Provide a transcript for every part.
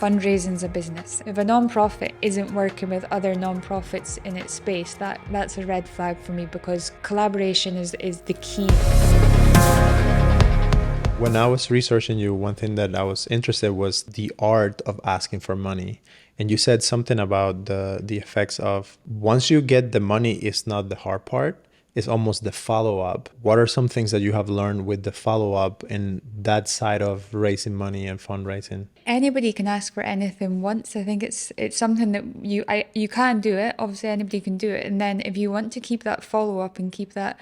fundraising's a business. If a non-profit isn't working with other non-profits in its space, that's a red flag for me, because collaboration is the key. When I was researching you, one thing that I was interested was the art of asking for money. And you said something about the effects of once you get the money, it's not the hard part. It's almost the follow-up. What are some things that you have learned with the follow-up and that side of raising money and fundraising? Anybody can ask for anything once. I think it's something that you can do it. Obviously, anybody can do it. And then if you want to keep that follow-up and keep that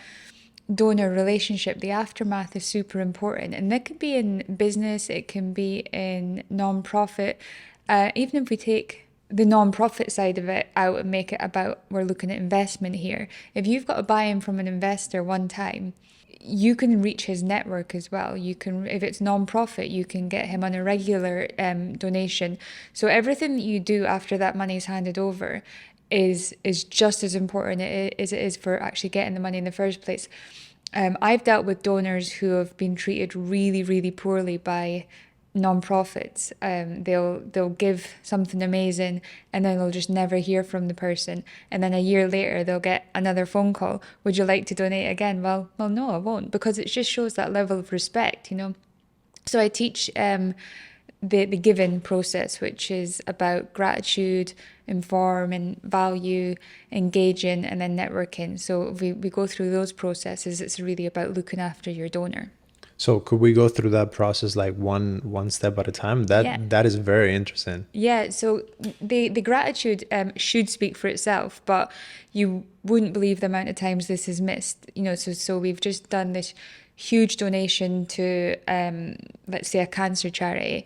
donor relationship, the aftermath is super important. And that could be in business, it can be in non-profit. Even if we take the non-profit side of it out and make it about, we're looking at investment here. If you've got a buy-in from an investor one time, you can reach his network as well. You can, if it's non-profit, you can get him on a regular donation. So everything that you do after that money is handed over is just as important as it is for actually getting the money in the first place. I've dealt with donors who have been treated really, really poorly by non-profits. They'll give something amazing and then they'll just never hear from the person, and then a year later they'll get another phone call, would you like to donate again? Well no, I won't, because it just shows that level of respect, So I teach the giving process, which is about gratitude, inform and value, engaging, and then networking. So we go through those processes. It's really about looking after your donor. So could we go through that process like one step at a time? That is very interesting. Yeah, so the gratitude should speak for itself, but you wouldn't believe the amount of times this is missed. So we've just done this huge donation to let's say a cancer charity,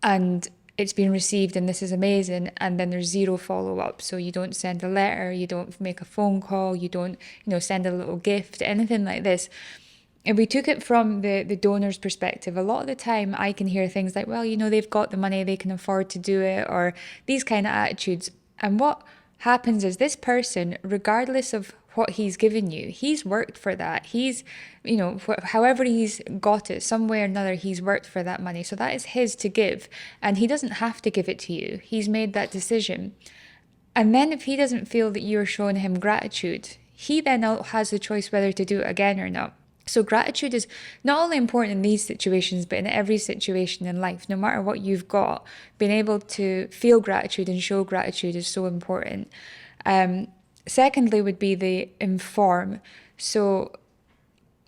and it's been received and this is amazing, and then there's zero follow-up. So you don't send a letter, you don't make a phone call, you don't send a little gift, anything like this. If we took it from the donor's perspective, a lot of the time I can hear things like, well, they've got the money, they can afford to do it, or these kind of attitudes. And what happens is this person, regardless of what he's given you, he's worked for that. He's, however he's got it, some way or another, he's worked for that money. So that is his to give. And he doesn't have to give it to you. He's made that decision. And then if he doesn't feel that you're showing him gratitude, he then has the choice whether to do it again or not. So gratitude is not only important in these situations, but in every situation in life. No matter what you've got, being able to feel gratitude and show gratitude is so important. Secondly would be the inform. So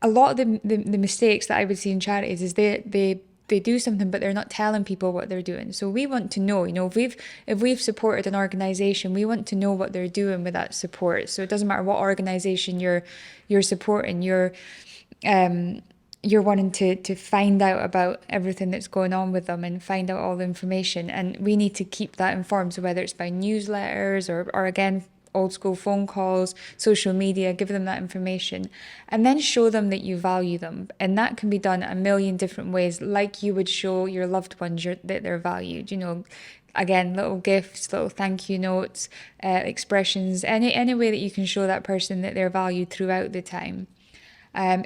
a lot of the mistakes that I would see in charities is they do something, but they're not telling people what they're doing. So we want to know, if we've supported an organization, we want to know what they're doing with that support. So it doesn't matter what organization you're supporting, you're wanting to find out about everything that's going on with them and find out all the information. And we need to keep that informed. So whether it's by newsletters or again, old school phone calls, social media, give them that information, and then show them that you value them. And that can be done a million different ways, like you would show your loved ones that they're valued. Again, little gifts, little thank you notes, expressions, any way that you can show that person that they're valued throughout the time.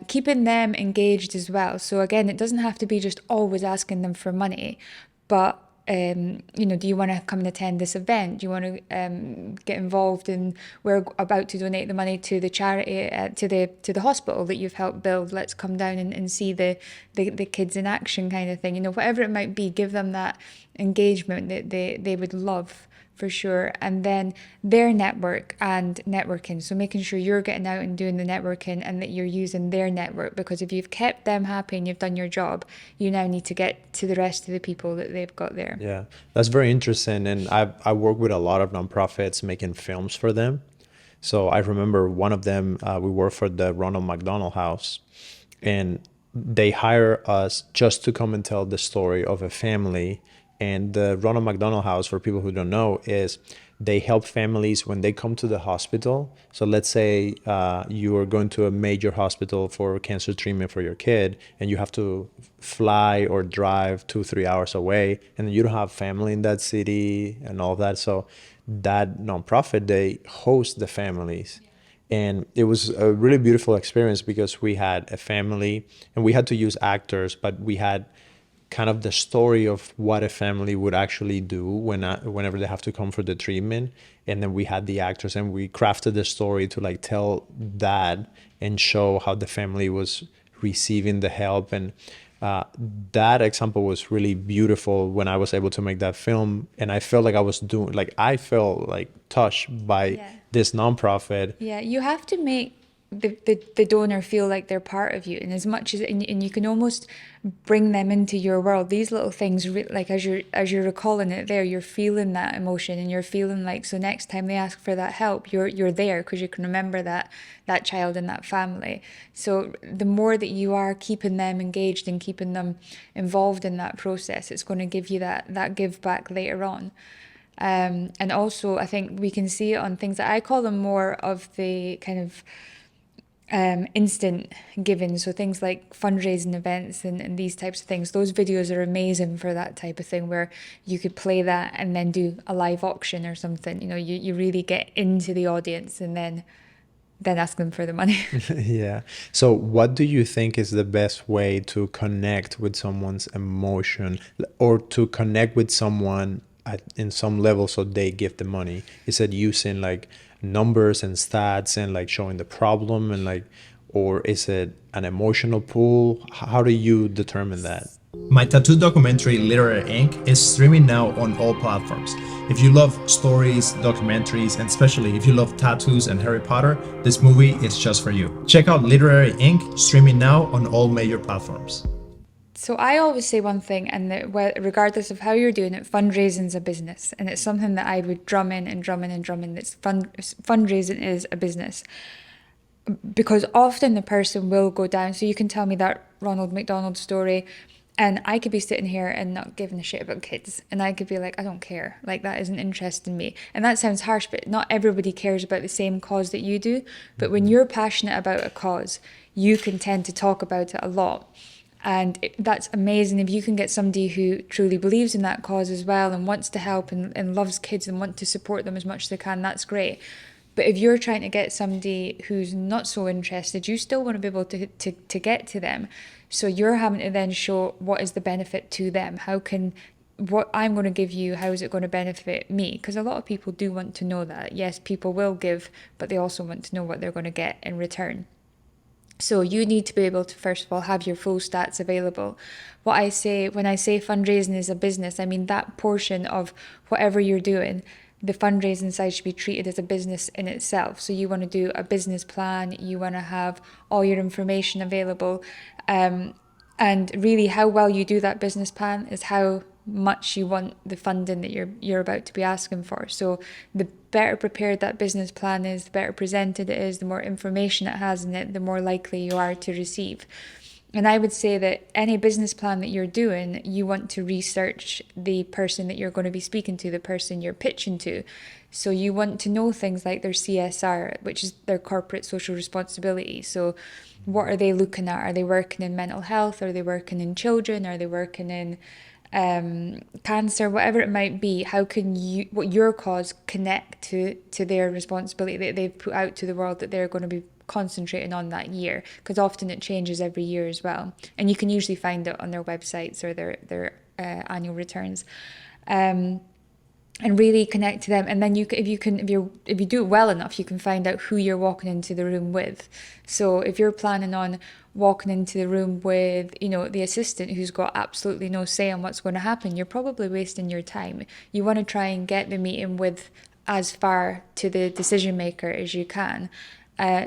Keeping them engaged as well. So again, it doesn't have to be just always asking them for money, but do you want to come and attend this event? Do you want to get involved in, we're about to donate the money to the charity, to the hospital that you've helped build. Let's come down and see the kids in action kind of thing. Whatever it might be, give them that engagement that they would love, for sure. And then their network and networking. So making sure you're getting out and doing the networking and that you're using their network, because if you've kept them happy and you've done your job, you now need to get to the rest of the people that they've got there. Yeah, that's very interesting. And I work with a lot of nonprofits making films for them. So I remember one of them, we worked for the Ronald McDonald House, and they hire us just to come and tell the story of a family. And the Ronald McDonald House, for people who don't know, is they help families when they come to the hospital. So let's say you are going to a major hospital for cancer treatment for your kid, and you have to fly or drive 2-3 hours away, and you don't have family in that city and all that. So that nonprofit, they host the families. And it was a really beautiful experience because we had a family and we had to use actors, but we had kind of the story of what a family would actually do whenever they have to come for the treatment. And then we had the actors and we crafted the story to like tell that and show how the family was receiving the help. And that example was really beautiful when I was able to make that film. And I felt like I felt like touched by this nonprofit. Yeah, you have to make the donor feel like they're part of you, and as much as and you can almost bring them into your world. These little things, like as you're recalling it there, you're feeling that emotion, and you're feeling like, so next time they ask for that help, you're there because you can remember that child and that family. So the more that you are keeping them engaged and keeping them involved in that process, it's going to give you that give back later on. And also, I think we can see it on things that I call them more of the kind of instant giving. So things like fundraising events and these types of things. Those videos are amazing for that type of thing, where you could play that and then do a live auction or something. You really get into the audience and then ask them for the money. Yeah. So what do you think is the best way to connect with someone's emotion, or to connect with someone in some level so they give the money? Is it using like numbers and stats and like showing the problem and like, or is it an emotional pull? How do you determine that? My tattoo documentary Literary Ink is streaming now on all platforms. If you love stories, documentaries, and especially if you love tattoos and Harry Potter, this movie is just for you. Check out Literary Ink, streaming now on all major platforms. So I always say one thing, and that regardless of how you're doing it, fundraising is a business, and it's something that I would drum in and drum in and drum in. Fundraising is a business, because often the person will go down. So you can tell me that Ronald McDonald story, and I could be sitting here and not giving a shit about kids, and I could be like, I don't care, like that isn't interesting me. And that sounds harsh, but not everybody cares about the same cause that you do. But when you're passionate about a cause, you can tend to talk about it a lot. And that's amazing if you can get somebody who truly believes in that cause as well and wants to help and loves kids and want to support them as much as they can. That's great. But if you're trying to get somebody who's not so interested, you still want to be able to get to them. So you're having to then show what is the benefit to them. What I'm going to give you, how is it going to benefit me? Because a lot of people do want to know that. Yes, people will give, but they also want to know what they're going to get in return. So you need to be able to, first of all, have your full stats available. What I say when I say fundraising is a business, I mean that portion of whatever you're doing, the fundraising side should be treated as a business in itself. So you want to do a business plan, you want to have all your information available. And really how well you do that business plan is how much you want the funding that you're about to be asking for. So the better prepared that business plan is, the better presented it is, the more information it has in it, the more likely you are to receive. And I would say that any business plan that you're doing, you want to research the person that you're going to be speaking to, the person you're pitching to. So you want to know things like their CSR, which is their corporate social responsibility. So what are they looking at? Are they working in mental health? Are they working in children? Are they working in cancer, whatever it might be? How can what your cause connect to their responsibility that they've put out to the world that they're going to be concentrating on that year? Because often it changes every year as well, and you can usually find it on their websites or their annual returns. And really connect to them. And then if you do it well enough, you can find out who you're walking into the room with. So if you're planning on walking into the room with, the assistant who's got absolutely no say on what's going to happen, you're probably wasting your time. You want to try and get the meeting with as far to the decision maker as you can.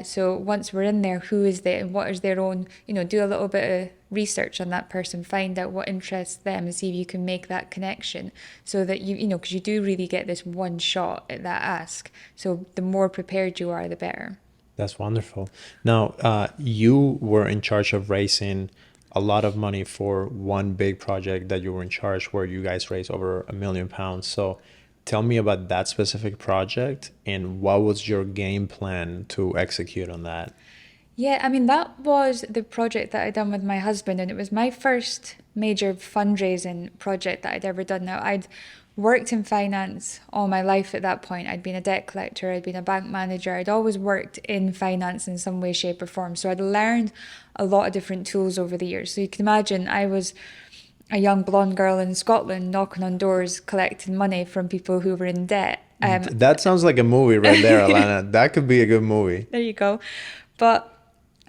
So once we're in there, who is they and what is their own, do a little bit of research on that person, find out what interests them and see if you can make that connection, so that because you do really get this one shot at that ask. So the more prepared you are, the better. That's wonderful. Now, you were in charge of raising a lot of money for one big project that you were in charge, where you guys raised over £1 million. So tell me about that specific project and what was your game plan to execute on that? Yeah, I mean, that was the project that I'd done with my husband, and it was my first major fundraising project that I'd ever done. Now, I'd worked in finance all my life at that point. I'd been a debt collector, I'd been a bank manager, I'd always worked in finance in some way, shape or form. So I'd learned a lot of different tools over the years. So you can imagine I was a young blonde girl in Scotland knocking on doors, collecting money from people who were in debt. That sounds like a movie right there, Alana. That could be a good movie. There you go. But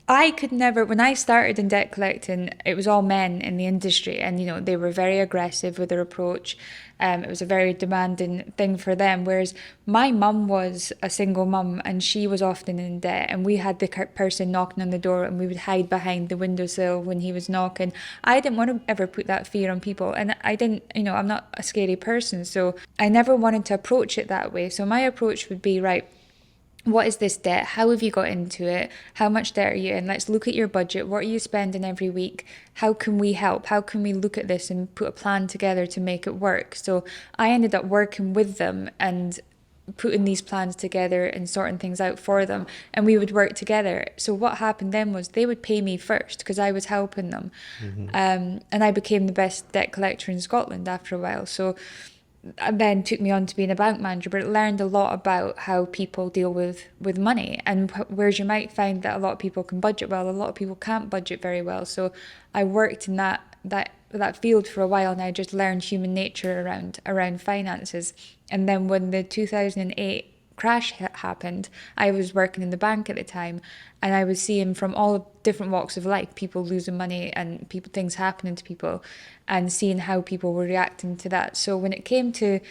I could never, when I started in debt collecting, it was all men in the industry, and you know, they were very aggressive with their approach. It was a very demanding thing for them. Whereas my mum was a single mum, and she was often in debt, and we had the person knocking on the door, and we would hide behind the windowsill when he was knocking. I didn't want to ever put that fear on people, and I didn't, you know, I'm not a scary person, so I never wanted to approach it that way. So my approach would be, right, what is this debt? How have you got into it? How much debt are you in? Let's look at your budget. What are you spending every week? How can we help? How can we look at this and put a plan together to make it work? So I ended up working with them and putting these plans together and sorting things out for them, and we would work together. So what happened then was they would pay me first because I was helping them. And I became the best debt collector in Scotland after a while. So and then took me on to being a bank manager, but it learned a lot about how people deal with money, and whereas you might find that a lot of people can budget well, a lot of people can't budget very well. So I worked in that field for a while, and I just learned human nature around finances. And then when the 2008 crash happened, I was working in the bank at the time, and I was seeing from all different walks of life, people losing money and things happening to people, and seeing how people were reacting to that. So when it came to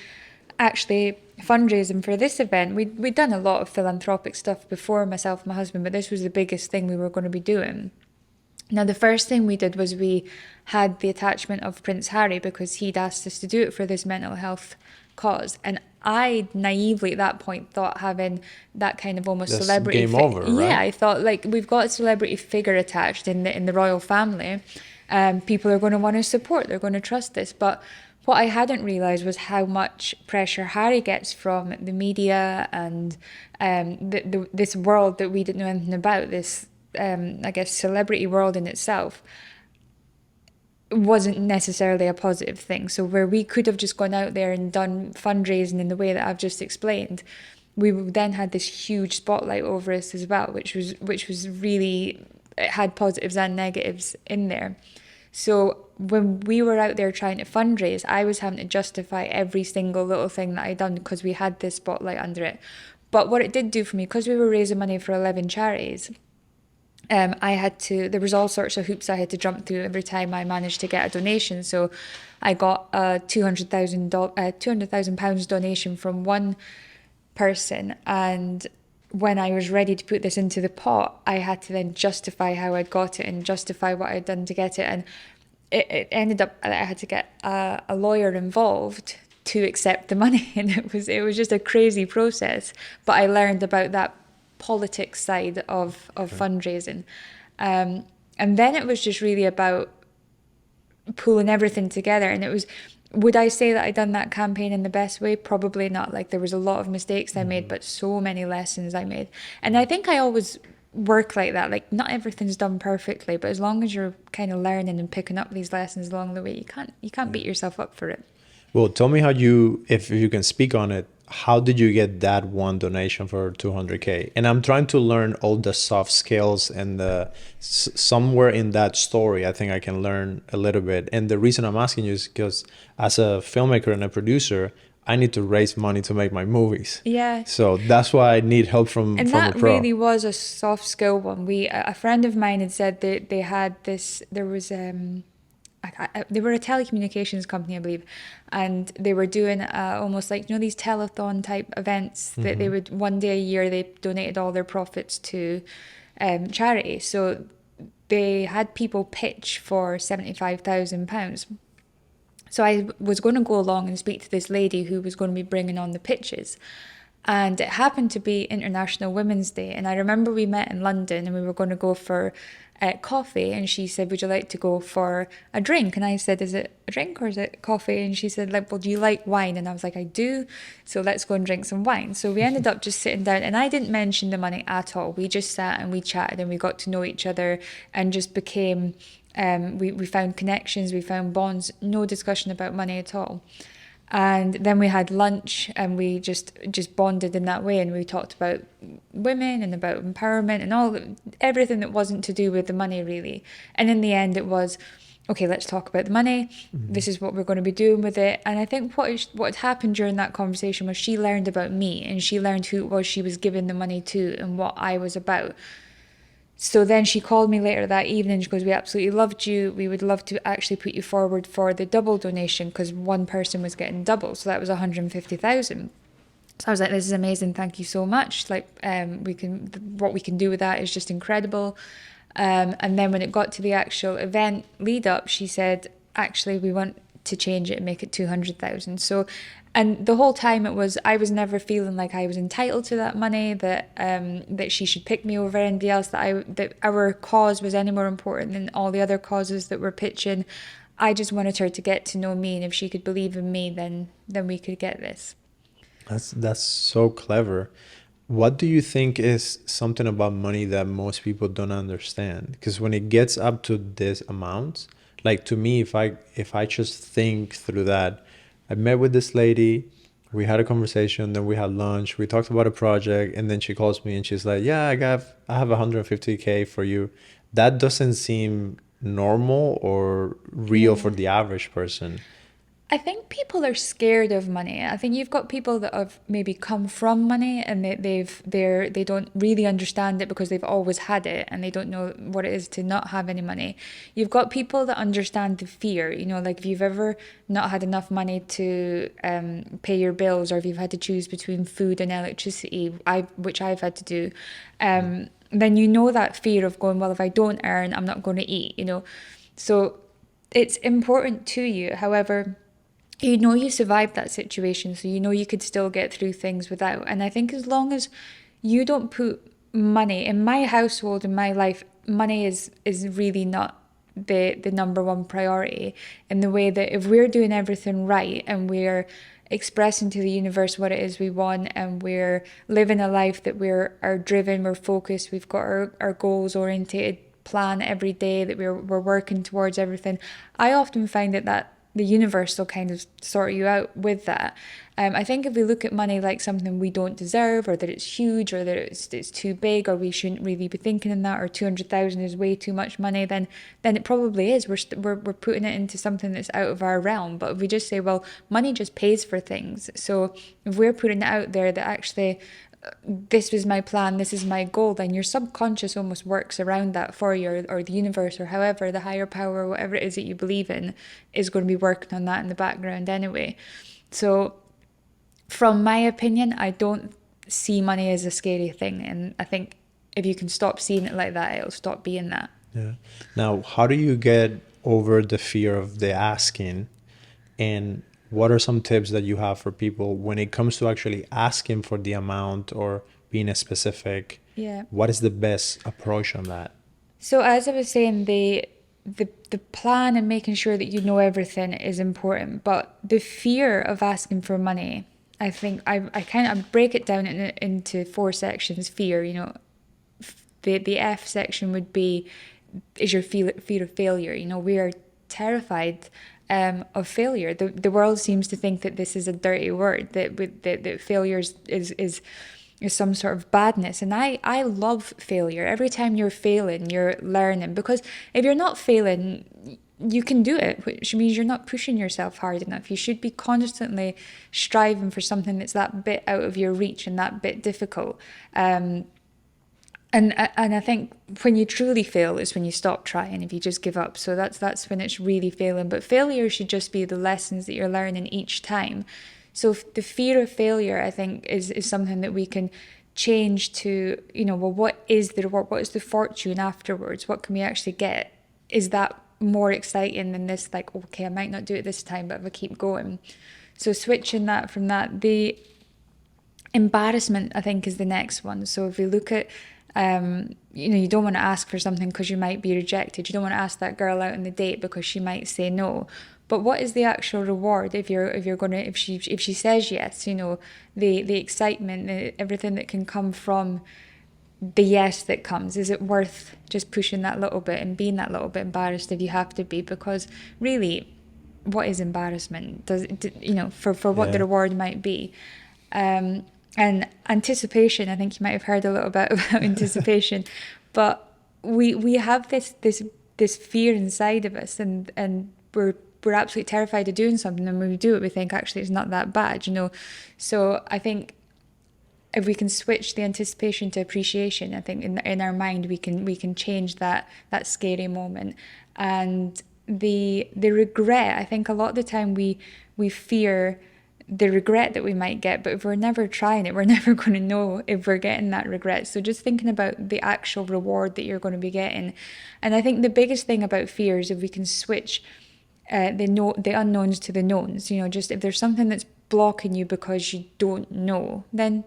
actually fundraising for this event, we'd done a lot of philanthropic stuff before, myself and my husband, but this was the biggest thing we were going to be doing. Now, the first thing we did was we had the attachment of Prince Harry, because he'd asked us to do it for this mental health cause. And I naively at that point thought having that kind of almost That's celebrity game over, right? Yeah, I thought, like, we've got a celebrity figure attached in the royal family. People are going to want to support, they're going to trust this. But what I hadn't realised was how much pressure Harry gets from the media and this world that we didn't know anything about, this I guess celebrity world in itself wasn't necessarily a positive thing. So where we could have just gone out there and done fundraising in the way that I've just explained, we then had this huge spotlight over us as well, which was really, it had positives and negatives in there. So when we were out there trying to fundraise, I was having to justify every single little thing that I'd done because we had this spotlight under it. But what it did do for me, because we were raising money for 11 charities, there was all sorts of hoops I had to jump through every time I managed to get a donation. So I got a £200,000 donation from one person, and when I was ready to put this into the pot, I had to then justify how I'd got it and justify what I'd done to get it. And it ended up that I had to get a lawyer involved to accept the money, and it was just a crazy process. But I learned about that politics side of fundraising, and then it was just really about pulling everything together. And it was, would I say that I done that campaign in the best way? Probably not. Like, there was a lot of mistakes I made, but so many lessons I made. And I think I always work like that. Like, not everything's done perfectly, but as long as you're kind of learning and picking up these lessons along the way, you can't beat yourself up for it. Well, tell me how if you can speak on it, how did you get that one donation for 200K? And I'm trying to learn all the soft skills, and somewhere in that story, I think I can learn a little bit. And the reason I'm asking you is because as a filmmaker and a producer, I need to raise money to make my movies. Yeah. So that's why I need help from a pro. And that really was a soft skill one. A friend of mine had said that they had this, they were a telecommunications company, I believe, and they were doing almost like, you know, these telethon type events that they would, one day a year, they donated all their profits to charity. So they had people pitch for £75,000. So I was going to go along and speak to this lady who was going to be bringing on the pitches. And it happened to be International Women's Day. And I remember we met in London and we were going to go for coffee. And she said, would you like to go for a drink? And I said, is it a drink or is it coffee? And she said, like, well, do you like wine? And I was like, I do. So let's go and drink some wine. So we ended up just sitting down, and I didn't mention the money at all. We just sat and we chatted and we got to know each other and just became, we found connections, we found bonds, no discussion about money at all. And then we had lunch and we just bonded in that way, and we talked about women and about empowerment and everything that wasn't to do with the money, really. And in the end, it was, okay, let's talk about the money. This is what we're going to be doing with it. And I think what happened during that conversation was she learned about me, and she learned who it was she was giving the money to and what I was about. So then she called me later that evening. She goes, we absolutely loved you. We would love to actually put you forward for the double donation, because one person was getting double. So that was 150,000. So I was like, this is amazing. Thank you so much. Like, what we can do with that is just incredible. And then when it got to the actual event lead up, she said, actually, we want to change it and make it 200,000. So, and the whole time I was never feeling like I was entitled to that money, that she should pick me over anybody else, that our cause was any more important than all the other causes that we're pitching. I just wanted her to get to know me, and if she could believe in me, then we could get this. That's so clever. What do you think is something about money that most people don't understand? Because when it gets up to this amount, like to me, if I just think through that, I met with this lady, we had a conversation, then we had lunch, we talked about a project, and then she calls me and she's like, "Yeah, I have 150K for you." That doesn't seem normal or real for the average person. I think people are scared of money. I think you've got people that have maybe come from money, and they don't really understand it because they've always had it, and they don't know what it is to not have any money. You've got people that understand the fear, like if you've ever not had enough money to pay your bills, or if you've had to choose between food and electricity, which I've had to do, then you know that fear of going, well, if I don't earn, I'm not going to eat, So it's important to you. However, you survived that situation, so you could still get through things without. And I think as long as you don't put money in my household, in my life, money is really not the number one priority, in the way that if we're doing everything right and we're expressing to the universe what it is we want, and we're living a life that are driven, we're focused, we've got our goals orientated plan every day, that we're working towards everything, I often find that the universe will kind of sort you out with that. I think if we look at money like something we don't deserve, or that it's huge, or that it's too big, or we shouldn't really be thinking in that, or 200,000 is way too much money, then it probably is. We're putting it into something that's out of our realm. But if we just say, well, money just pays for things. So if we're putting it out there that actually, this was my plan, this is my goal, then your subconscious almost works around that for you, or the universe, or however, the higher power, whatever it is that you believe in, is going to be working on that in the background anyway. So from my opinion, I don't see money as a scary thing, and I think if you can stop seeing it like that, it'll stop being that. Yeah. Now, how do you get over the fear of the asking, and what are some tips that you have for people when it comes to actually asking for the amount or being specific? Yeah. What is the best approach on that? So as I was saying, the plan and making sure that you know everything is important, but the fear of asking for money, I think I kind of break it down into 4 sections. Fear, the F section would be, is your fear of failure. We are terrified of failure. The world seems to think that this is a dirty word, that failure is some sort of badness. And I love failure. Every time you're failing, you're learning. Because if you're not failing, you can do it, which means you're not pushing yourself hard enough. You should be constantly striving for something that's that bit out of your reach and that bit difficult. And I think when you truly fail is when you stop trying, if you just give up. So that's when it's really failing. But failure should just be the lessons that you're learning each time. So the fear of failure, I think, is something that we can change to, well, what is the reward? What is the fortune afterwards? What can we actually get? Is that more exciting than this, like, okay, I might not do it this time, but if I keep going. So switching that from that, the embarrassment, I think, is the next one. So if we look at, you don't want to ask for something because you might be rejected. You don't want to ask that girl out on the date because she might say no. But what is the actual reward if she says yes? The excitement, everything that can come from the yes that comes. Is it worth just pushing that little bit and being that little bit embarrassed if you have to be? Because really, what is embarrassment? For what the reward might be. And anticipation, I think you might have heard a little bit about anticipation, but we have this this fear inside of us, and we're absolutely terrified of doing something, and when we do it we think actually it's not that bad, you know. So I think if we can switch the anticipation to appreciation, I think in our mind we can change that scary moment. And the regret, I think a lot of the time we fear the regret that we might get, but if we're never trying it, we're never going to know if we're getting that regret. So just thinking about the actual reward that you're going to be getting. And I think the biggest thing about fear is if we can switch the unknowns to the knowns. You know, just if there's something that's blocking you because you don't know, then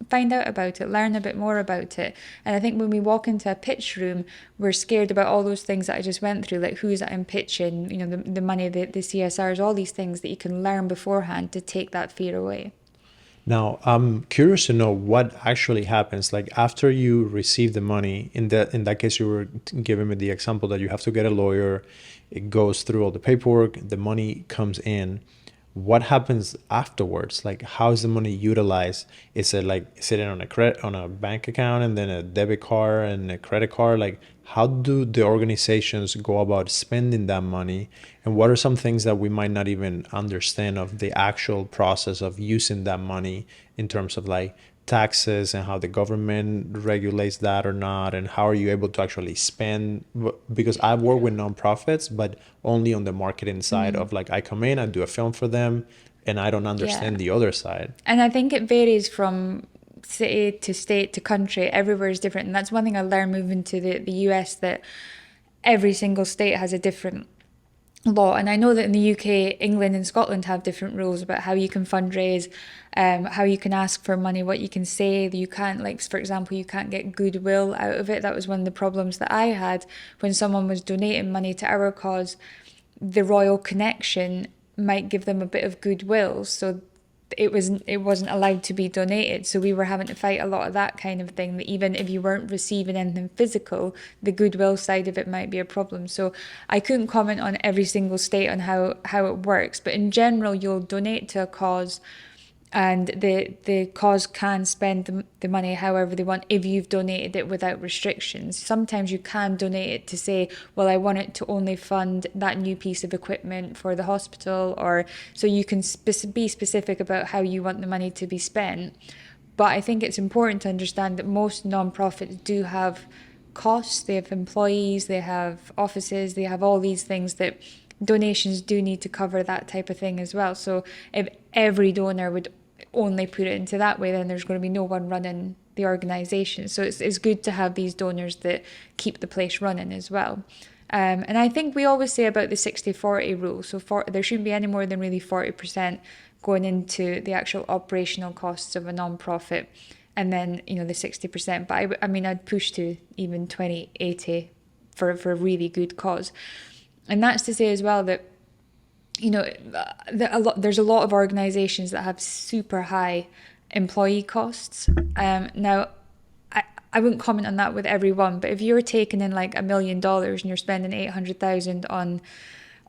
find out about it, learn a bit more about it. And I think when we walk into a pitch room, we're scared about all those things that I just went through, like who's that I'm pitching, you know, the money, the CSRs, all these things that you can learn beforehand to take that fear away. Now, I'm curious to know what actually happens. Like after you receive the money, in that case, you were giving me the example that you have to get a lawyer. It goes through all the paperwork. The money comes in. What happens afterwards? Like, how is the money utilized? Is it like sitting on a bank account and then a debit card and a credit card? Like, how do the organizations go about spending that money? And what are some things that we might not even understand of the actual process of using that money in terms of like taxes and how the government regulates that or not, and how are you able to actually spend? Because I've worked with nonprofits, but only on the marketing side of like I come in, I do a film for them, and I don't understand the other side. And I think it varies from city to state to country. Everywhere is different, and that's one thing I learned moving to the US, that every single state has a different law. And I know that in the UK, England and Scotland have different rules about how you can fundraise, how you can ask for money, what you can say. You can't, like, for example, you can't get goodwill out of it. That was one of the problems that I had when someone was donating money to our cause. The royal connection might give them a bit of goodwill, so it wasn't allowed to be donated. So we were having to fight a lot of that kind of thing, that even if you weren't receiving anything physical, the goodwill side of it might be a problem. So I couldn't comment on every single state on how it works, but in general, you'll donate to a cause, and the cause can spend the money however they want if you've donated it without restrictions. Sometimes you can donate it to say, well, I want it to only fund that new piece of equipment for the hospital, or so you can be specific about how you want the money to be spent. But I think it's important to understand that most nonprofits do have costs. They have employees, they have offices, they have all these things that donations do need to cover that type of thing as well. So if every donor would only put it into that way, then there's going to be no one running the organization. So it's good to have these donors that keep the place running as well. And I think we always say about the 60-40 rule. So there shouldn't be any more than really 40% going into the actual operational costs of a nonprofit, and then, you know, the 60%. But I mean, I'd push to even 20-80 for a really good cause. And that's to say as well that, you know, there's a lot of organizations that have super high employee costs. Now, I wouldn't comment on that with everyone, but if you're taking in like $1 million and you're spending 800,000 on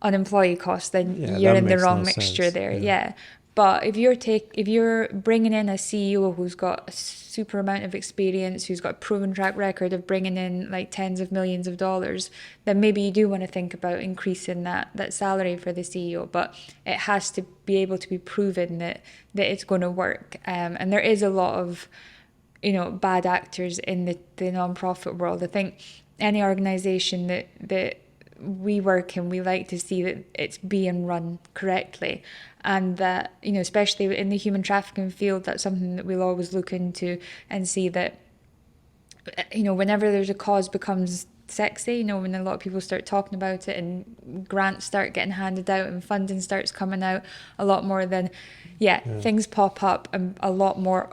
employee costs, then you're in the wrong mixture there. Yeah. But if you're bringing in a CEO who's got a super amount of experience, who's got a proven track record of bringing in like tens of millions of dollars, then maybe you do want to think about increasing that salary for the CEO. But it has to be able to be proven that it's going to work. And there is a lot of, you know, bad actors in the nonprofit world. I think any organization that we work in, we like to see that it's being run correctly, and that, you know, especially in the human trafficking field, that's something that we'll always look into and see that, you know, whenever there's a cause becomes sexy, you know, when a lot of people start talking about it and grants start getting handed out and funding starts coming out a lot more, then things pop up and a lot more.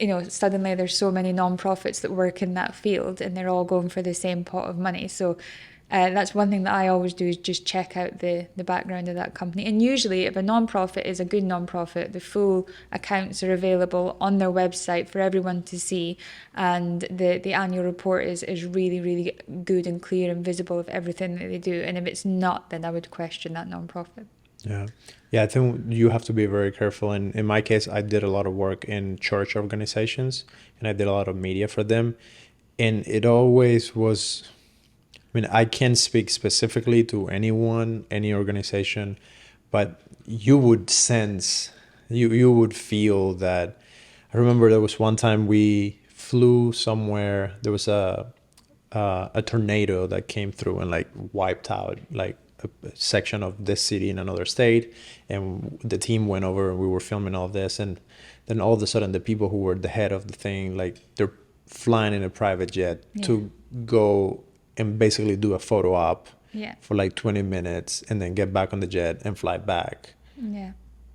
You know, suddenly there's so many nonprofits that work in that field and they're all going for the same pot of money. So that's one thing that I always do, is just check out the background of that company. And usually if a nonprofit is a good nonprofit, the full accounts are available on their website for everyone to see, and the annual report is really, really good and clear and visible of everything that they do. And if it's not, then I would question that nonprofit. Yeah, I think you have to be very careful. And in my case, I did a lot of work in church organizations, and I did a lot of media for them. And it always was, mean, I can't speak specifically to anyone, any organization, but you would sense, you would feel that. I remember there was one time we flew somewhere. There was a tornado that came through and like wiped out like a section of this city in another state, and the team went over and we were filming all this, and then all of a sudden the people who were the head of the thing, like they're flying in a private jet to go and basically do a photo op for like 20 minutes and then get back on the jet and fly back.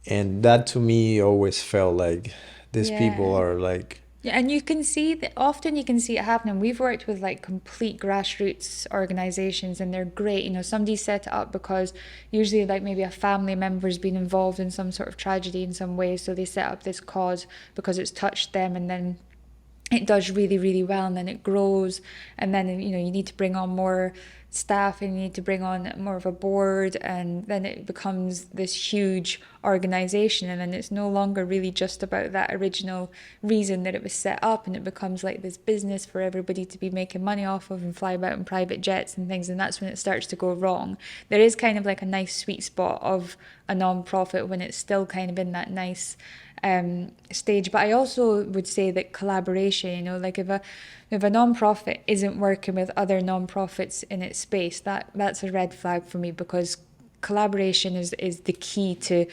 And that to me always felt like these people are like, yeah, and you can see that often you can see it happening. We've worked with like complete grassroots organizations and they're great. You know, somebody set it up because usually like maybe a family member's been involved in some sort of tragedy in some way. So they set up this cause because it's touched them, and then it does really, really well, and then it grows, and then, you know, you need to bring on more staff and you need to bring on more of a board, and then it becomes this huge organization, and then it's no longer really just about that original reason that it was set up, and it becomes like this business for everybody to be making money off of and fly about in private jets and things, and that's when it starts to go wrong. There is kind of like a nice sweet spot of a non-profit when it's still kind of in that nice stage. But I also would say that collaboration, you know, like if a non-profit isn't working with other non-profits in its space, that's a red flag for me, because collaboration is the key to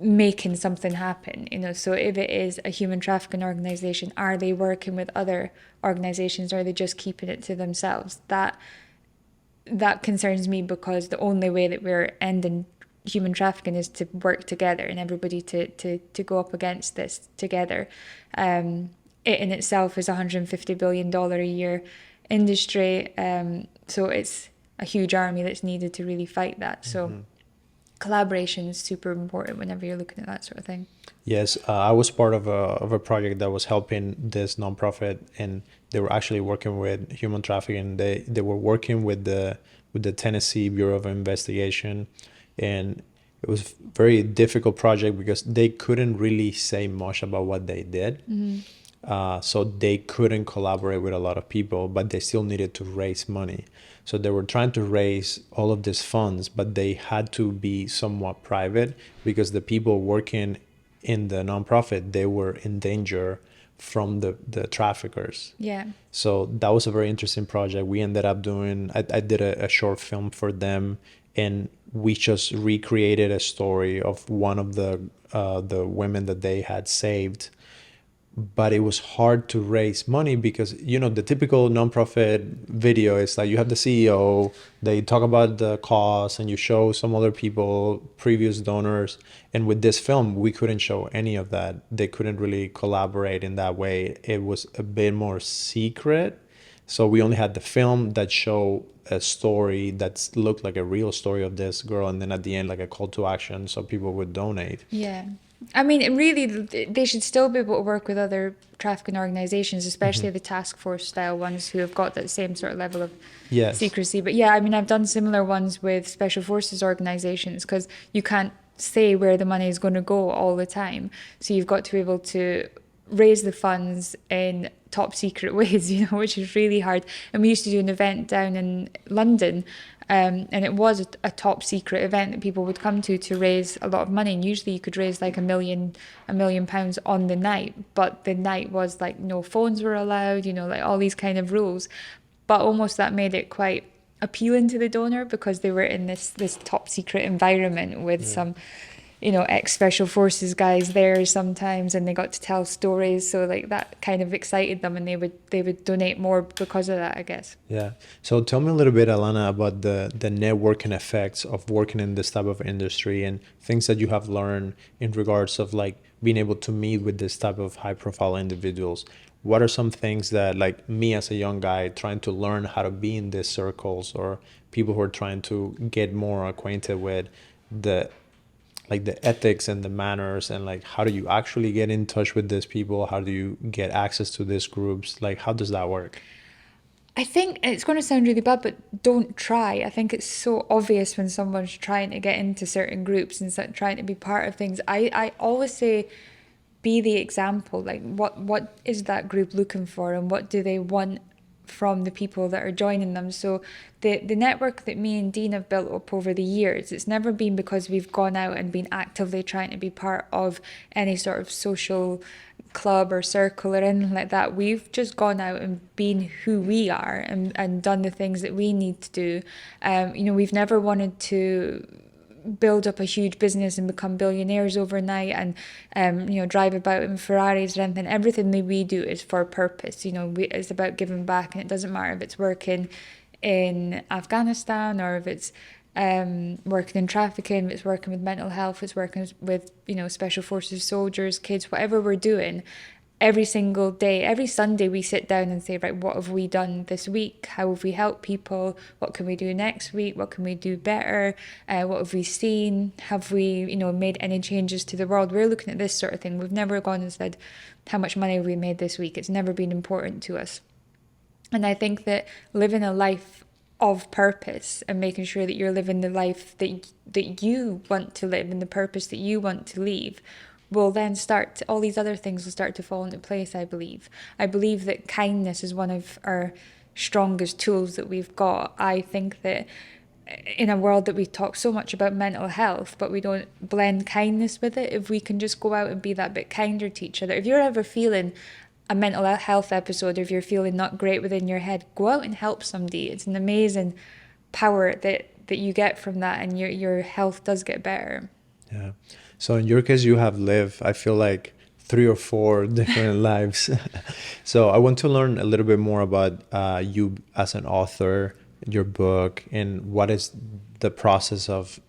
making something happen, you know. So if it is a human trafficking organization, are they working with other organizations, or are they just keeping it to themselves? That concerns me, because the only way that we're ending human trafficking is to work together and everybody to go up against this together. It in itself is $150 billion a year industry, so it's a huge army that's needed to really fight that. So collaboration is super important whenever you're looking at that sort of thing. Yes, I was part of a project that was helping this nonprofit, and they were actually working with human trafficking. They were working with the Tennessee Bureau of Investigation, and it was a very difficult project because they couldn't really say much about what they did. So they couldn't collaborate with a lot of people, but they still needed to raise money. So they were trying to raise all of these funds, but they had to be somewhat private because the people working in the nonprofit, they were in danger from the traffickers. Yeah. So that was a very interesting project. We ended up doing, I did a short film for them, and we just recreated a story of one of the women that they had saved. But it was hard to raise money because, you know, the typical nonprofit video is like you have the CEO, they talk about the cause, and you show some other people, previous donors. And with this film, we couldn't show any of that. They couldn't really collaborate in that way. It was a bit more secret. So we only had the film that showed a story that looked like a real story of this girl, and then at the end, like a call to action so people would donate. Yeah. I mean, it really, they should still be able to work with other trafficking organizations, especially the task force style ones who have got that same sort of level of secrecy. But yeah, I mean, I've done similar ones with special forces organizations, because you can't say where the money is going to go all the time. So you've got to be able to raise the funds in top secret ways, you know, which is really hard. And we used to do an event down in London, and it was a top secret event that people would come to raise a lot of money. And usually you could raise like £1 million on the night, but the night was like no phones were allowed, you know, like all these kind of rules. But almost that made it quite appealing to the donor, because they were in this top secret environment with some, you know, ex-special forces guys there sometimes, and they got to tell stories. So like that kind of excited them, and they would donate more because of that, I guess. Yeah. So tell me a little bit, Alana, about the networking effects of working in this type of industry, and things that you have learned in regards of like being able to meet with this type of high profile individuals. What are some things that, like me as a young guy trying to learn how to be in these circles, or people who are trying to get more acquainted with the ethics and the manners, and like how do you actually get in touch with these people? How do you get access to these groups? Like, how does that work? I think it's going to sound really bad, but don't try. I think it's so obvious when someone's trying to get into certain groups and trying to be part of things. I always say, be the example. Like, what is that group looking for, and what do they want from the people that are joining them. So the network that me and Dean have built up over the years, it's never been because we've gone out and been actively trying to be part of any sort of social club or circle or anything like that. We've just gone out and been who we are, and done the things that we need to do. We've never wanted to build up a huge business and become billionaires overnight and drive about in Ferraris or anything. Everything that we do is for a purpose. It's about giving back, and it doesn't matter if it's working in Afghanistan or if it's working in trafficking, if it's working with mental health, if it's working with special forces soldiers, kids, whatever we're doing. Every single day, every Sunday, we sit down and say, right, what have we done this week? How have we helped people? What can we do next week? What can we do better? What have we seen? Have we, made any changes to the world? We're looking at this sort of thing. We've never gone and said, how much money have we made this week? It's never been important to us. And I think that living a life of purpose and making sure that you're living the life that you want to live and the purpose that you want to leave will then all these other things will start to fall into place, I believe. I believe that kindness is one of our strongest tools that we've got. I think that in a world that we talk so much about mental health, but we don't blend kindness with it, if we can just go out and be that bit kinder to each other. If you're ever feeling a mental health episode, or if you're feeling not great within your head, go out and help somebody. It's an amazing power that you get from that, and your health does get better. Yeah. So in your case, you have lived, I feel like, 3 or 4 different lives. So I want to learn a little bit more about you as an author, your book, and what is the process of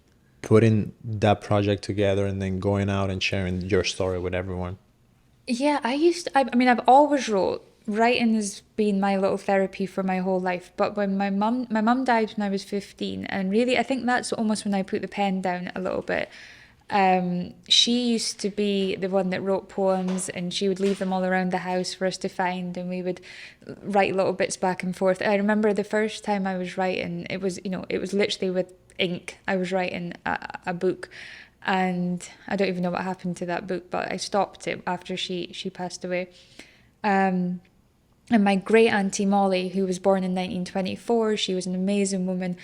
putting that project together and then going out and sharing your story with everyone. Yeah, I've always wrote. Writing has been my little therapy for my whole life. But when my mum died when I was 15, and really I think that's almost when I put the pen down a little bit. She used to be the one that wrote poems, and she would leave them all around the house for us to find, and we would write little bits back and forth. I remember the first time I was writing, it was literally with ink. I was writing a book, and I don't even know what happened to that book, but I stopped it after she passed away. And my great auntie Molly, who was born in 1924, she was an amazing woman.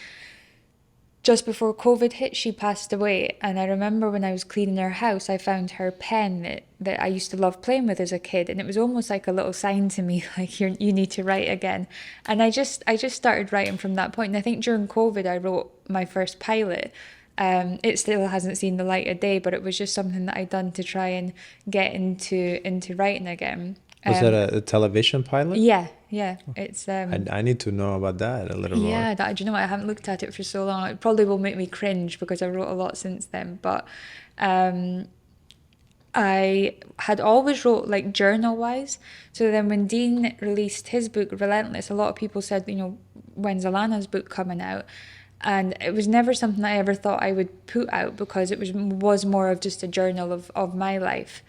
Just before COVID hit, she passed away. And I remember when I was cleaning her house, I found her pen that I used to love playing with as a kid. And it was almost like a little sign to me, like, you need to write again. And I just started writing from that point. And I think during COVID, I wrote my first pilot. It still hasn't seen the light of day, but it was just something that I'd done to try and get into writing again. Was that a television pilot? Yeah. It's I need to know about that a little more. yeah. Do you know what? I haven't looked at it for so long. It probably will make me cringe because I wrote a lot since then. But I had always wrote like journal wise. So then when Dean released his book Relentless, a lot of people said, when's Alana's book coming out? And it was never something I ever thought I would put out because it was more of just a journal of my life.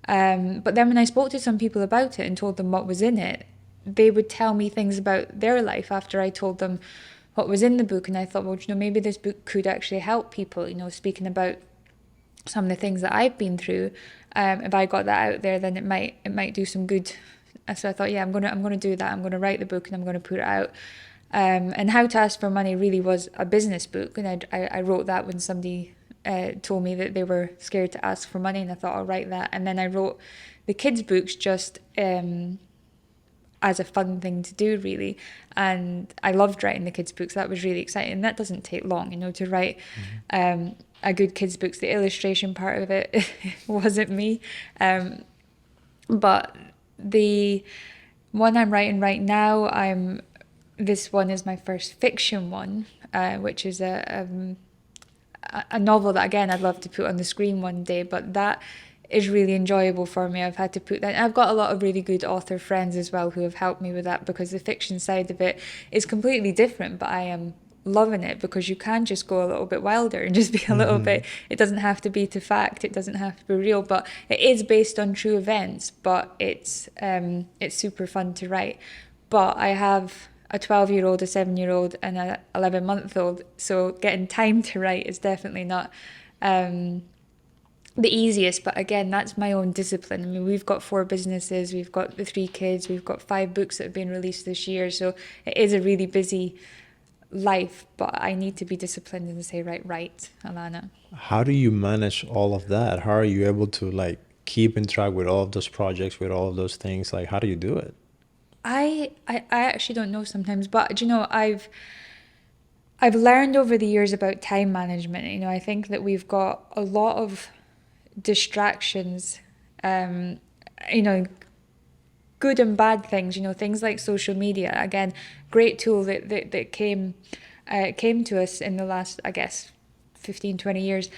But then when I spoke to some people about it and told them what was in it, they would tell me things about their life after I told them what was in the book. And I thought, well, maybe this book could actually help people, speaking about some of the things that I've been through. If I got that out there, then it might do some good. So I thought, yeah, I'm gonna do that. I'm gonna write the book and I'm gonna put it out. And How to Ask for Money really was a business book, and I wrote that when somebody told me that they were scared to ask for money, and I thought I'll write that. And then I wrote the kids' books just as a fun thing to do, really. And I loved writing the kids' books. That was really exciting. That doesn't take long, to write a good kids' book. The illustration part of it wasn't me. But the one I'm writing right now, this one is my first fiction one, which is a novel that, again, I'd love to put on the screen one day, but that is really enjoyable for me. I've had to put that. I've got a lot of really good author friends as well who have helped me with that, because the fiction side of it is completely different, but I am loving it because you can just go a little bit wilder and just be a little bit, it doesn't have to be to fact, it doesn't have to be real, but it is based on true events, but it's super fun to write. But I have a 12-year-old, a 7-year-old, and an 11-month-old. So getting time to write is definitely not the easiest, but again, that's my own discipline. I mean, we've got 4 businesses, we've got the 3 kids, we've got 5 books that have been released this year, so it is a really busy life, but I need to be disciplined and say, right, Alana. How do you manage all of that? How are you able to like keep in track with all of those projects, with all of those things? Like, how do you do it? I actually don't know sometimes, but you know, I've learned over the years about time management. You know, I think that we've got a lot of distractions, um, you know, good and bad things, you know, things like social media. Again, great tool that came to us in the last, I guess, 15, 20 years.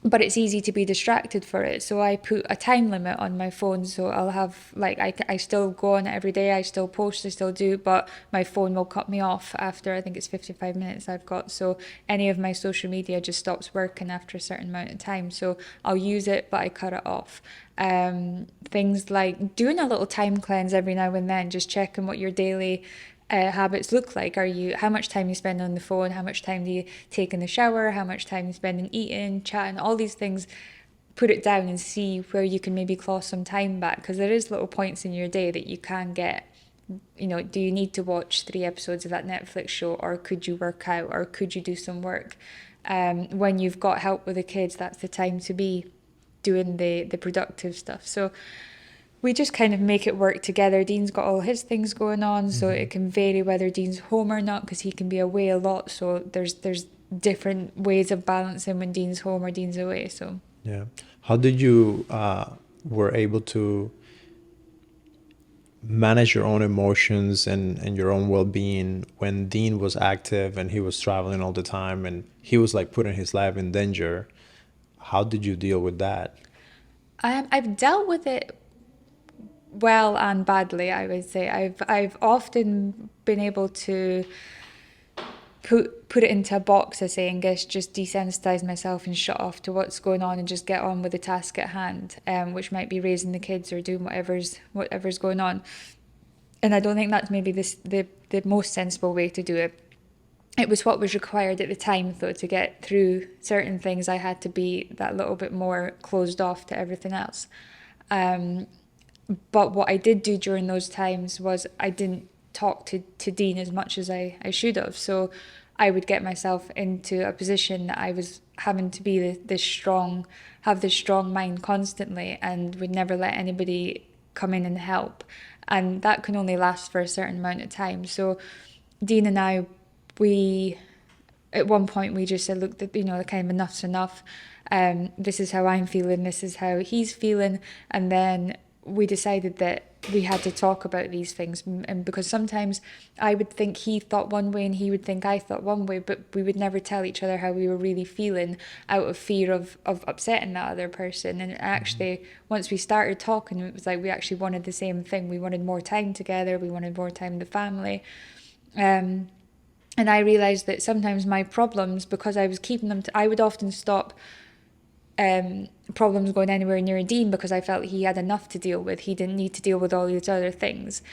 But it's easy to be distracted for it. So I put a time limit on my phone. So I'll have, like, I still go on it every day. I still post, I still do, but my phone will cut me off after, I think it's 55 minutes I've got. So any of my social media just stops working after a certain amount of time. So I'll use it, but I cut it off. Things like doing a little time cleanse every now and then, just checking what your daily habits look like. How much time you spend on the phone, how much time do you take in the shower, how much time you spend in eating, chatting, all these things. Put it down and see where you can maybe claw some time back, because there is little points in your day that you can get, you know, do you need to watch 3 episodes of that Netflix show, or could you work out, or could you do some work? When you've got help with the kids, that's the time to be doing the productive stuff. So we just kind of make it work together. Dean's got all his things going on, so it can vary whether Dean's home or not, because he can be away a lot. So there's different ways of balancing when Dean's home or Dean's away. So Yeah. How did you were able to manage your own emotions and your own well-being when Dean was active and he was traveling all the time and he was like putting his life in danger? How did you deal with that? I've dealt with it well and badly, I would say. I've often been able to put it into a box, I say, and just desensitize myself and shut off to what's going on and just get on with the task at hand, which might be raising the kids or doing whatever's going on. And I don't think that's maybe the most sensible way to do it. It was what was required at the time, though, to get through certain things. I had to be that little bit more closed off to everything else. But what I did do during those times was I didn't talk to Dean as much as I should have. So I would get myself into a position that I was having to be have this strong mind constantly, and would never let anybody come in and help. And that can only last for a certain amount of time. So Dean and I, at one point we just said, look, you know, kind of enough's enough. This is how I'm feeling, this is how he's feeling. And then we decided that we had to talk about these things, and because sometimes I would think he thought one way and he would think I thought one way, but we would never tell each other how we were really feeling, out of fear of upsetting that other person. And actually, once we started talking, it was like we actually wanted the same thing. We wanted more time together, we wanted more time with the family. And I realized that sometimes my problems, because I was keeping them I would often stop problems going anywhere near Dean, because I felt he had enough to deal with. He didn't need to deal with all these other things.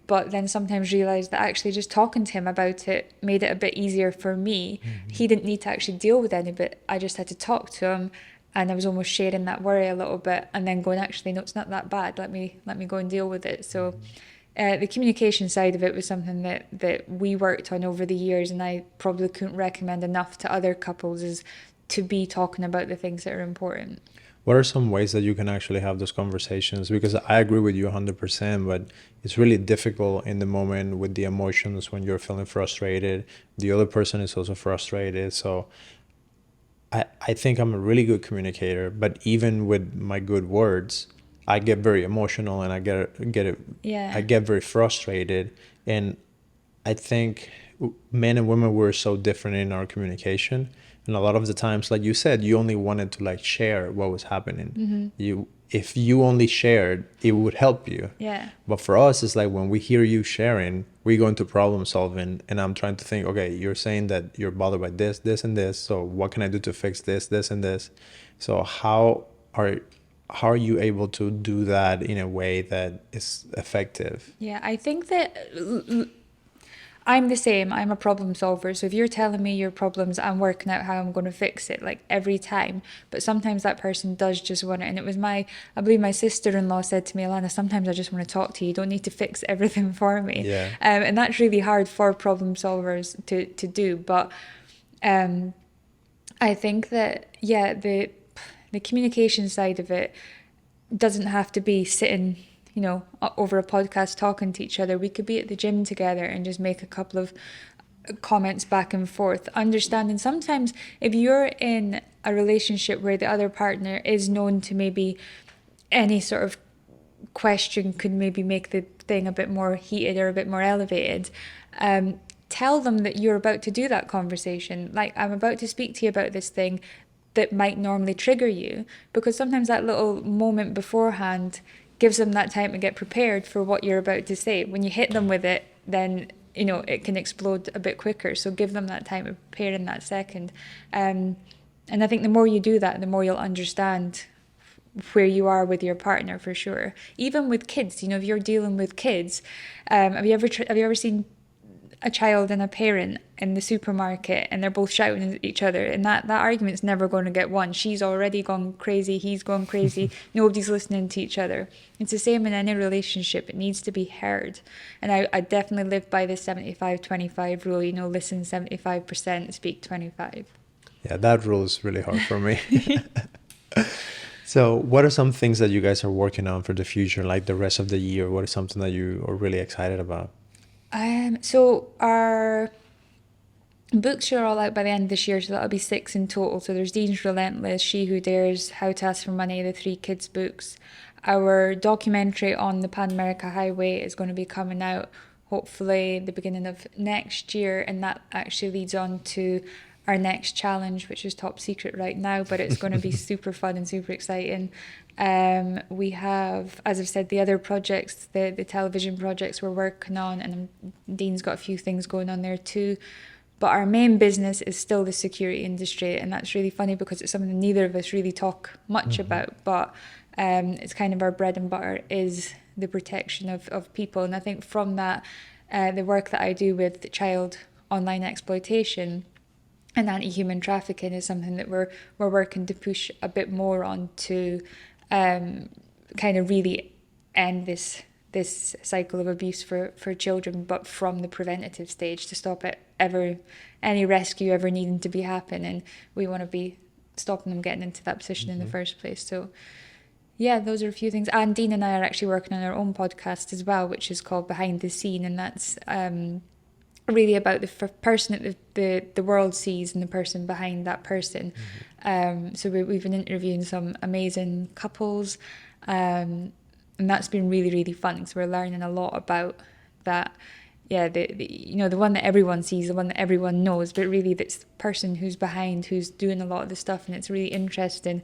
But then sometimes realised that actually just talking to him about it made it a bit easier for me. He didn't need to actually deal with any of it. I just had to talk to him, and I was almost sharing that worry a little bit, and then going, actually, no, it's not that bad. Let me go and deal with it. So the communication side of it was something that we worked on over the years, and I probably couldn't recommend enough to other couples, is to be talking about the things that are important. What are some ways that you can actually have those conversations? Because I agree with you 100%, but it's really difficult in the moment with the emotions when you're feeling frustrated. The other person is also frustrated. So I think I'm a really good communicator, but even with my good words, I get very emotional and I get very frustrated. And I think men and women were so different in our communication. And a lot of the times, like you said, you only wanted to like share what was happening. If you only shared, it would help you. Yeah. But for us, it's like when we hear you sharing, we go into problem solving, and I'm trying to think, okay, you're saying that you're bothered by this, this, and this. So what can I do to fix this, this, and this? So how are you able to do that in a way that is effective? Yeah, I think that I'm the same. I'm a problem solver. So if you're telling me your problems, I'm working out how I'm going to fix it, like every time. But sometimes that person does just want it. And it was I believe my sister-in-law said to me, Alana, sometimes I just want to talk to you. You don't need to fix everything for me. Yeah. And that's really hard for problem solvers to do. But I think that, yeah, the communication side of it doesn't have to be sitting, over a podcast talking to each other. We could be at the gym together and just make a couple of comments back and forth, understanding sometimes if you're in a relationship where the other partner is known to maybe any sort of question could maybe make the thing a bit more heated or a bit more elevated, tell them that you're about to do that conversation. Like, I'm about to speak to you about this thing that might normally trigger you, because sometimes that little moment beforehand gives them that time to get prepared for what you're about to say. When you hit them with it, then it can explode a bit quicker. So give them that time to prepare in that second. And I think the more you do that, the more you'll understand where you are with your partner, for sure. Even with kids, if you're dealing with kids, have you ever seen a child and a parent in the supermarket and they're both shouting at each other, and that argument's never going to get won? She's already gone crazy, he's gone crazy, nobody's listening to each other. It's the same in any relationship. It needs to be heard. And I definitely live by the 75-25 rule, listen 75%, speak 25. Yeah, that rule is really hard for me. So what are some things that you guys are working on for the future, like the rest of the year? What is something that you are really excited about? So our books are all out by the end of this year, so that'll be 6 in total. So there's Dean's Relentless, She Who Dares, How to Ask for Money, the 3 kids' books. Our documentary on the Pan America Highway is going to be coming out hopefully the beginning of next year, and that actually leads on to our next challenge, which is top secret right now, but it's going to be super fun and super exciting. We have, as I've said, the other projects, the television projects we're working on, and Dean's got a few things going on there too. But our main business is still the security industry, and that's really funny because it's something neither of us really talk much about, but it's kind of our bread and butter is the protection of people. And I think from that, the work that I do with child online exploitation and anti-human trafficking is something that we're working to push a bit more on to kind of really end this cycle of abuse for children, but from the preventative stage, to stop it any rescue ever needing to be happening. We want to be stopping them getting into that position in the first place. So yeah, those are a few things. And Dean and I are actually working on our own podcast as well, which is called Behind the Scene, and that's really about the person that the world sees and the person behind that person. So we've been interviewing some amazing couples, and that's been really, really fun. So we're learning a lot about that. Yeah, the one that everyone sees, the one that everyone knows, but really that's the person who's behind, who's doing a lot of the stuff. And it's really interesting,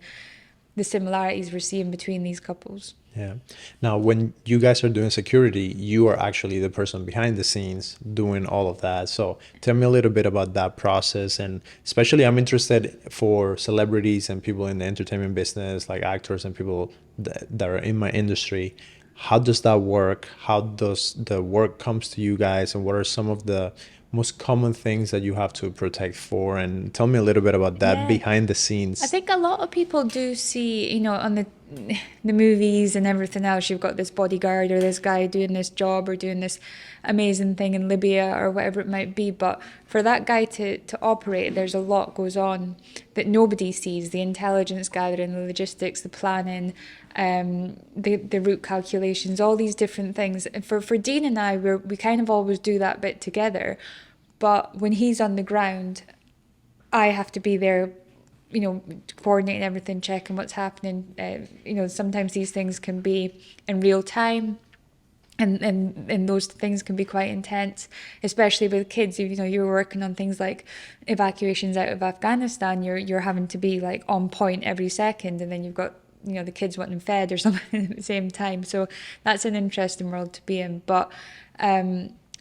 the similarities we're seeing between these couples. Yeah. Now, when you guys are doing security, you are actually the person behind the scenes doing all of that. So tell me a little bit about that process. And especially I'm interested for celebrities and people in the entertainment business, like actors and people that are in my industry. How does that work? How does the work comes to you guys? And what are some of the most common things that you have to protect for? And tell me a little bit about that behind the scenes. I think a lot of people do see, on the movies and everything else, you've got this bodyguard or this guy doing this job or doing this amazing thing in Libya or whatever it might be. But for that guy to operate, there's a lot goes on that nobody sees. The intelligence gathering, the logistics, the planning, the route calculations, all these different things. And for Dean and I, we kind of always do that bit together. But when he's on the ground, I have to be there, coordinating everything, checking what's happening. Sometimes these things can be in real time, and those things can be quite intense, especially with kids. You're working on things like evacuations out of Afghanistan. You're having to be like on point every second, and then you've got the kids wanting fed or something at the same time. So that's an interesting world to be in. But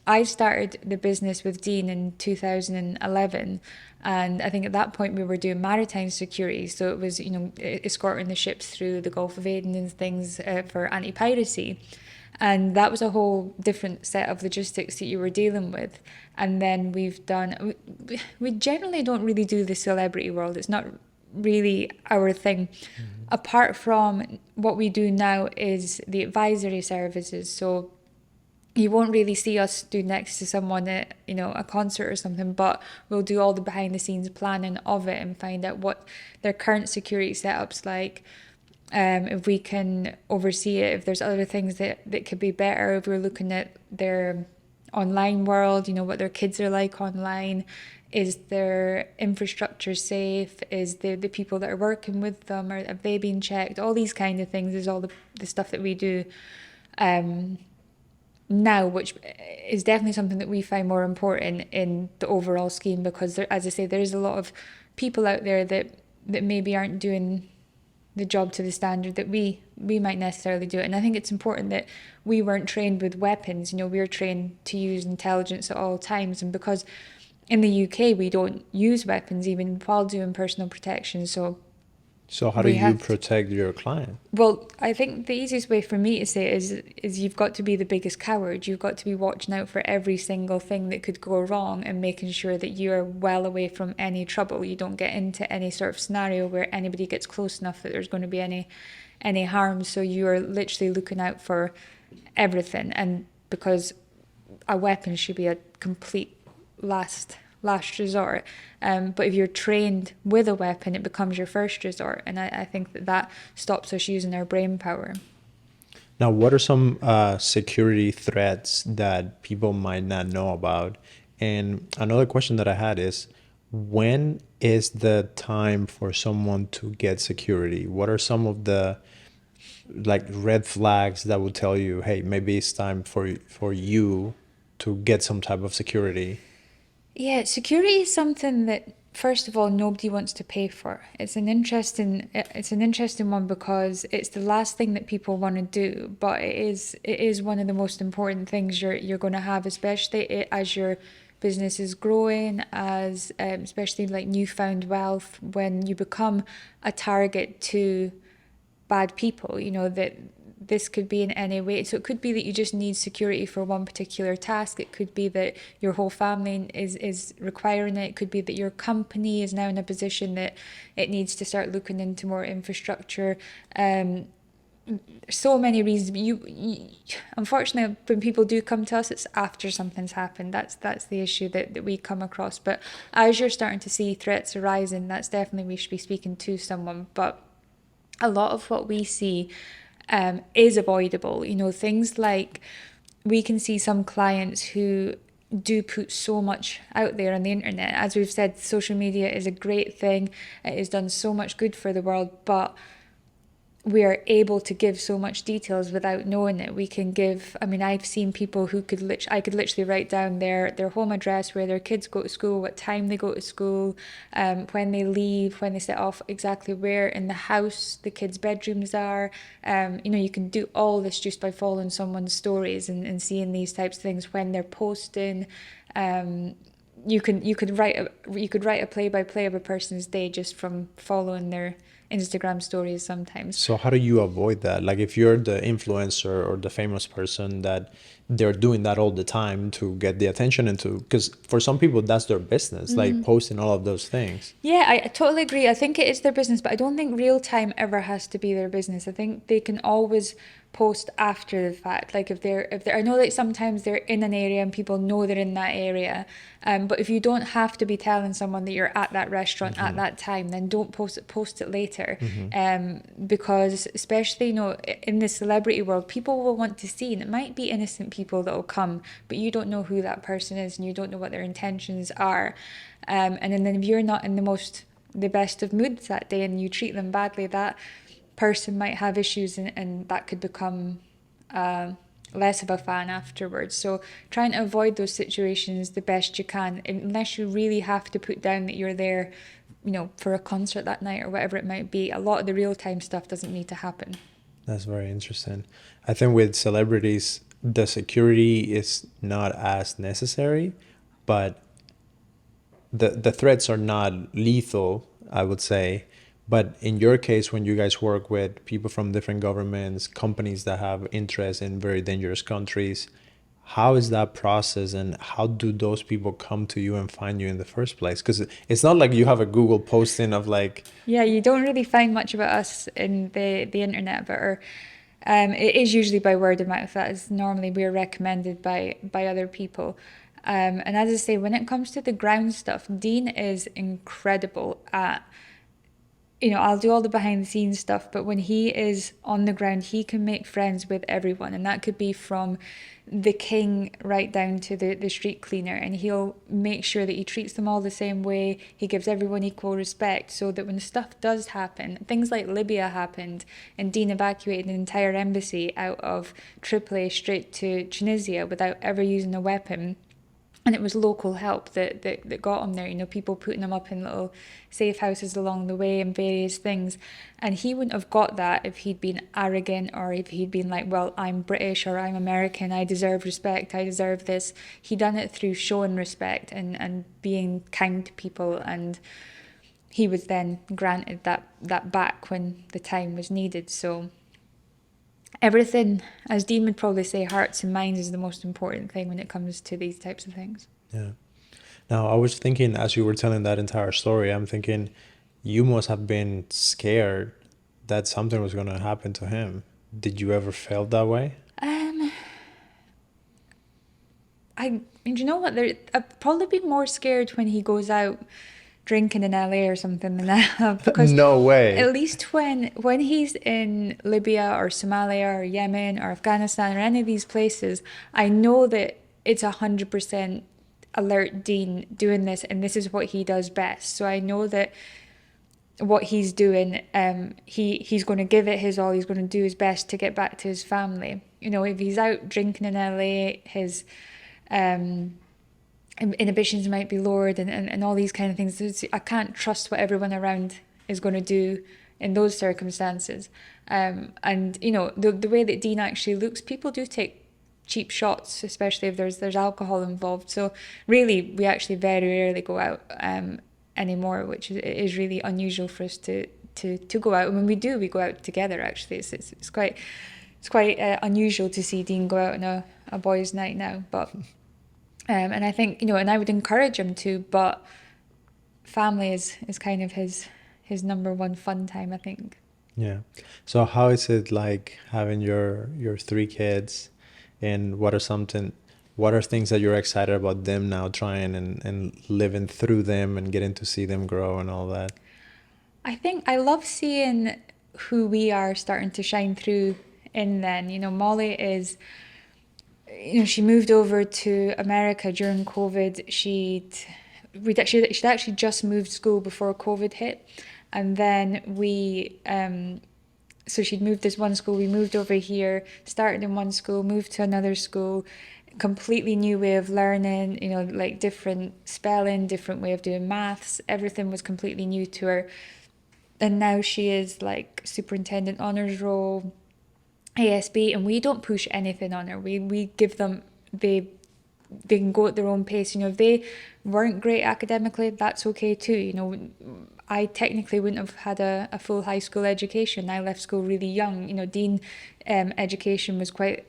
I started the business with Dean in 2011, and I think at that point we were doing maritime security. So it was, escorting the ships through the Gulf of Aden and things for anti-piracy. And that was a whole different set of logistics that you were dealing with. And then we generally don't really do the celebrity world. It's not really our thing. Apart from what we do now is the advisory services. So you won't really see us stood next to someone at, you know, a concert or something, but we'll do all the behind the scenes planning of it and find out what their current security setup's like. If we can oversee it, if there's other things that could be better, if we're looking at their online world, you know, what their kids are like online, is their infrastructure safe, is the people that are working with them, or have they been checked, all these kind of things is all the stuff that we do now, which is definitely something that we find more important in the overall scheme, because there, as I say, there's a lot of people out there that maybe aren't doing the job to the standard that we might necessarily do it. And I think it's important that we weren't trained with weapons. You know, we were trained to use intelligence at all times. And because in the UK we don't use weapons even while doing personal protection, So how do you protect your client? well, I think the easiest way for me to say it is you've got to be the biggest coward. You've got to be watching out for every single thing that could go wrong and making sure that you're well away from any trouble. You don't get into any sort of scenario where anybody gets close enough that there's going to be any harm. So you're literally looking out for everything. And because a weapon should be a complete last resort, but if you're trained with a weapon, it becomes your first resort. And I think that stops us using our brain power. Now, what are some security threats that people might not know about? And another question that I had is, when is the time for someone to get security? What are some of the like red flags that would tell you, hey, maybe it's time for you to get some type of security? Yeah, security is something that, first of all, nobody wants to pay for. It's an interesting one because it's the last thing that people want to do, but it is one of the most important things you're going to have, especially as your business is growing, as especially like newfound wealth, when you become a target to bad people, you know, that this could be in any way. So it could be that you just need security for one particular task. It could be that your whole family is requiring it. It could be that your company is now in a position that it needs to start looking into more infrastructure. So many reasons. You unfortunately, when people do come to us, it's after something's happened. That's the issue that we come across. But as you're starting to see threats arising, that's definitely we should be speaking to someone. But a lot of what we see is avoidable. You know, things like we can see some clients who do put so much out there on the internet. As we've said, social media is a great thing. It has done so much good for the world, but we are able to give so much details without knowing it. We can give, I mean, I've seen people who I could literally write down their home address, where their kids go to school, what time they go to school, when they leave, when they set off, exactly where in the house the kids' bedrooms are. You know, you can do all this just by following someone's stories and seeing these types of things when they're posting. You could write a play-by-play of a person's day just from following their Instagram stories sometimes. So how do you avoid that? Like if you're the influencer or the famous person that they're doing that all the time to get the attention and to, because for some people that's their business, like posting all of those things. Yeah, I totally agree. I think it is their business, but I don't think real time ever has to be their business. I think they can always post after the fact. Like if they're I know that sometimes they're in an area and people know they're in that area, but if you don't have to be telling someone that you're at that restaurant at that time, then don't post it later. Because especially, you know, in the celebrity world, people will want to see, and it might be innocent people that will come, but you don't know who that person is and you don't know what their intentions are. And then if you're not in the best of moods that day and you treat them badly, that person might have issues, and that could become less of a fan afterwards. So trying to avoid those situations the best you can, unless you really have to put down that you're there, you know, for a concert that night or whatever it might be. A lot of the real time stuff doesn't need to happen. That's very interesting. I think with celebrities, the security is not as necessary, but the threats are not lethal, I would say. But in your case, when you guys work with people from different governments, companies that have interests in very dangerous countries, how is that process and how do those people come to you and find you in the first place? Because it's not like you have a Google posting of like, Yeah, you don't really find much about us in the internet, but it is usually by word of mouth. That is normally we're recommended by other people. And as I say, when it comes to the ground stuff, Dean is incredible at, I'll do all the behind the scenes stuff, but when he is on the ground, he can make friends with everyone. And that could be from the king right down to the street cleaner. And he'll make sure that he treats them all the same way. He gives everyone equal respect so that when stuff does happen, things like Libya happened, and Dean evacuated an entire embassy out of Tripoli straight to Tunisia without ever using a weapon. And it was local help that got him there, people putting him up in little safe houses along the way and various things. And he wouldn't have got that if he'd been arrogant or if he'd been like, well, I'm British or I'm American, I deserve respect, I deserve this. He done it through showing respect and being kind to people, and he was then granted that back when the time was needed. So everything, as Dean would probably say, hearts and minds is the most important thing when it comes to these types of things. yeah. Now, I was thinking as you were telling that entire story, I'm thinking you must have been scared that something was going to happen to him. Did you ever feel that way? You know what? I'd probably be more scared when he goes out drinking in LA or something than I have, because No way. at least when he's in Libya or Somalia or Yemen or Afghanistan or any of these places, I know that it's 100% alert Dean doing this, and this is what he does best. So I know that what he's doing, he's going to give it his all. He's going to do his best to get back to his family. If he's out drinking in LA, his inhibitions might be lowered and all these kind of things. I can't trust what everyone around is going to do in those circumstances. And the way that Dean actually looks, people do take cheap shots, especially if there's alcohol involved. So really, we actually very rarely go out anymore, which is really unusual for us to go out. And when we do, we go out together. Actually, it's quite unusual to see Dean go out on a boys' night now. But and I think and I would encourage him to. But family is kind of his number one fun time, I think. Yeah. So how is it like having your 3 kids, and what are things that you're excited about them now trying and living through them and getting to see them grow and all that? I think I love seeing who we are starting to shine through in then. Molly is, she moved over to America during COVID. She'd actually just moved school before COVID hit. And then so she'd moved this one school, we moved over here, started in one school, moved to another school, completely new way of learning, like different spelling, different way of doing maths, everything was completely new to her. And now she is like superintendent honors roll, ASB, and we don't push anything on her. We give them, they can go at their own pace. If they weren't great academically, that's okay too. I technically wouldn't have had a full high school education. I left school really young. Dean education was quite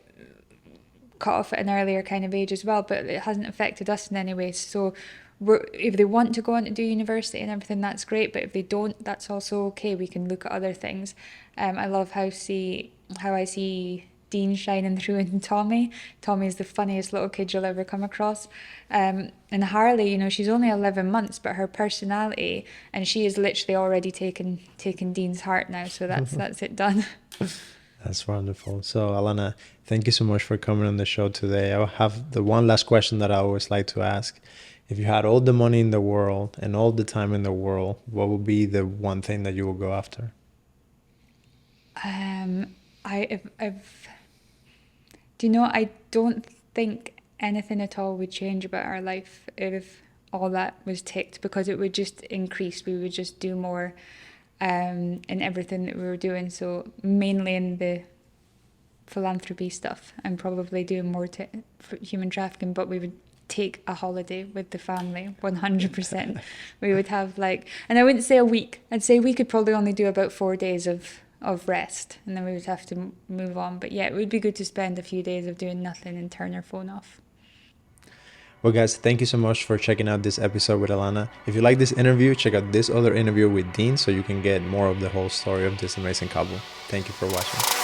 cut off at an earlier kind of age as well, but it hasn't affected us in any way. So if they want to go on to do university and everything, that's great. But if they don't, that's also okay. We can look at other things. I love how I see Dean shining through in Tommy. Tommy's the funniest little kid you'll ever come across. And Harley, she's only 11 months, but her personality, and she is literally already taken Dean's heart now. So that's it done. That's wonderful. So Alana, thank you so much for coming on the show today. I have the one last question that I always like to ask. If you had all the money in the world and all the time in the world, what would be the one thing that you will go after? I don't think anything at all would change about our life if all that was ticked, because it would just increase. We would just do more in everything that we were doing. So mainly in the philanthropy stuff, and probably doing more for human trafficking, but we would take a holiday with the family. 100%. We would have like, and I wouldn't say a week. I'd say we could probably only do about 4 days of rest, and then we would have to move on. But yeah, it would be good to spend a few days of doing nothing and turn our phone off. Well, guys, thank you so much for checking out this episode with Alana. If you like this interview, check out this other interview with Dean so you can get more of the whole story of this amazing couple. Thank you for watching.